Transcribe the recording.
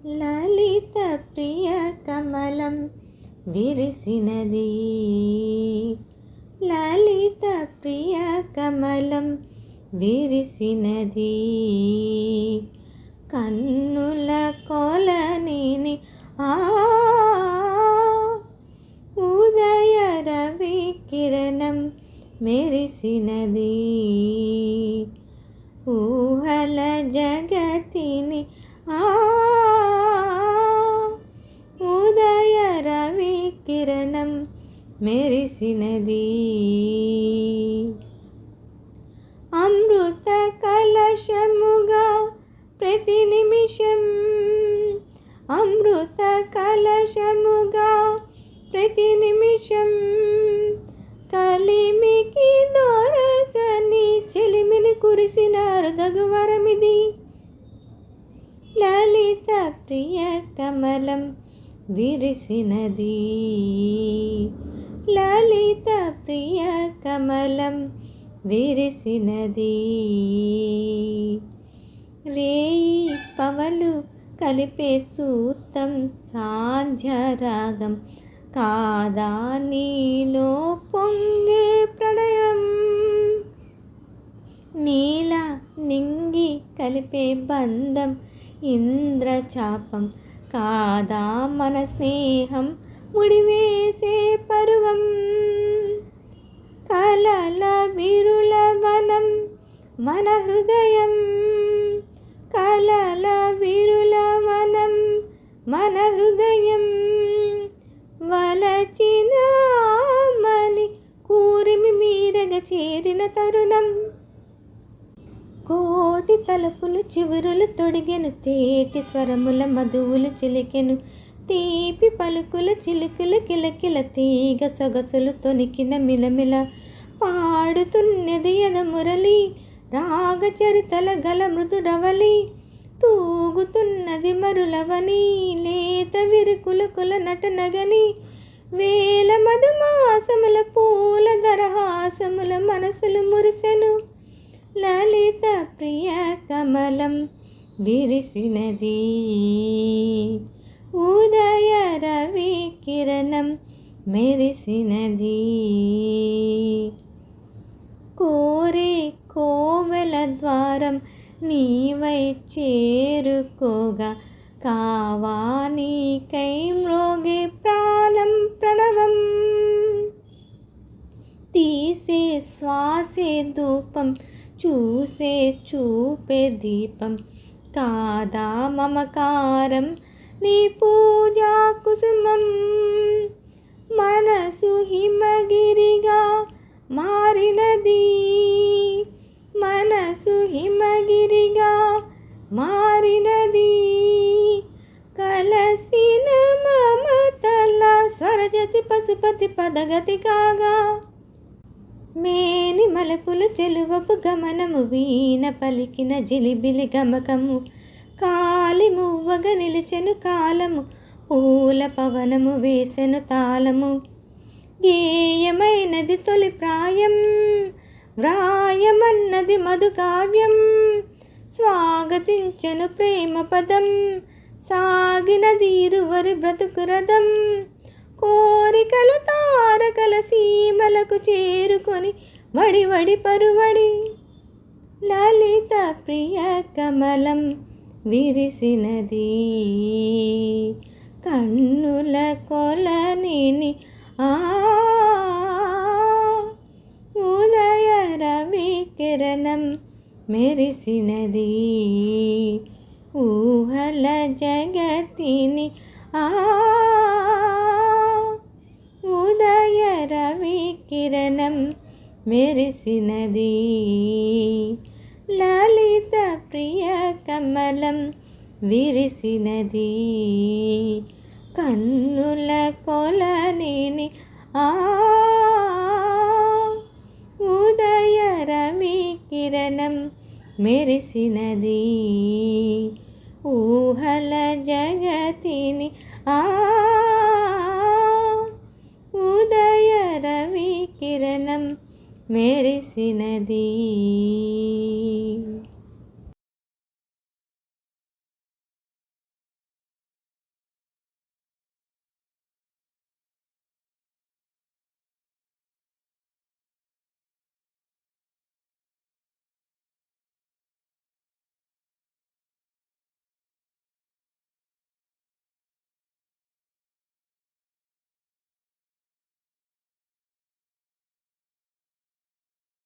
లలిత ప్రియ కమలం విరిసినది, లలిత ప్రియ కమలం విరిసినది. కన్నుల కొలనిని ఉదయ రవి కిరణం మెరిసినది. ఊహల జగతిని ఉదయ రవి కిరణం మెరిసినది. అమృత కలశముగా ప్రతి నిమిషం, అమృత కలశముగా ప్రతి నిమిషం, కలిమికి దొరకని చెలిమిని కురిసిన హృదగువరమిది. లలిత ప్రియ కమలం విరిసినది, లలిత ప్రియ కమలం విరిసినది. రేయి పవలు కలిపే సూత్రం సాంధ్యరాగం కాదా నీలో పొంగే ప్రణయం. నీల నింగి కలిపే బంధం ఇంద్రచాపం కాదా మన స్నేహం ముడివేసే పరువం. కలల విరుల వనం మన హృదయం, కలల విరుల వనం మన హృదయం. వలచిన మని కూరిమి మీరగ చేరిన తరుణం. కోటి తలుపులు చివురులు తొడిగెను, తేటి స్వరముల మధువులు చిలికెను, తీపి పలుకుల చిలుకుల కిలకిల తీగ సొగసులు తొనికిన మిలమిల. పాడుతున్నది ఎద మురళి రాగ చరితల గల మృదురవలి, తూగుతున్నది మరులవని లేత విరుకుల కుల నటనగని. వేల మధుమాసముల పూల దరహాసముల మనసులు మురిసెను. లలిత ప్రియ కమలం విరిసినది, ఉదయ రవి కిరణం మెరిసినది. కోరే కోవెల ద్వారం నీవై చేరుకోగా కావా నీకై మ్రోగే ప్రాణం ప్రణవం. తీసే శ్వాసే ధూపం చూసే చూపే దీపం కాదా మమకారం నీ పూజా కుసుమం. మనసు హిమగిరిగా మారినది, మనసు హిమగిరిగా మారినది. కలసిన మమతల స్వరజతి పశుపతి పదగతి కాగా. మేని మలపులు చెలువపు గమనము వీణ పలికిన జిలిబిలి గమకము. కాలి మువ్వగ నిలిచెను కాలము, పూల పవనము వేసెను తాళము. గేయమైనది తొలి ప్రాయం, వ్రాయమన్నది మధుకావ్యం. స్వాగతించెను ప్రేమ పదం, సాగినది ఇరువరి బ్రతుకు రథం. కోరికల తారకల సీమలకు చేరుకొని వడి వడి పరువడి. లలిత ప్రియ కమలం విరిసినది, కన్నుల కొలనిని ఉదయ రవి కిరణం మెరిసినది. ఊహల జగతిని ఉదయ రవి కిరణం మెరిసినది. లలిత ప్రియ కమలం విరిసినది, కన్నుల కొలనిని ఉదయ రవి కిరణం మెరిసినది. ఊహల జగతిని ఉదయ రవి కిరణం మెరిసినది.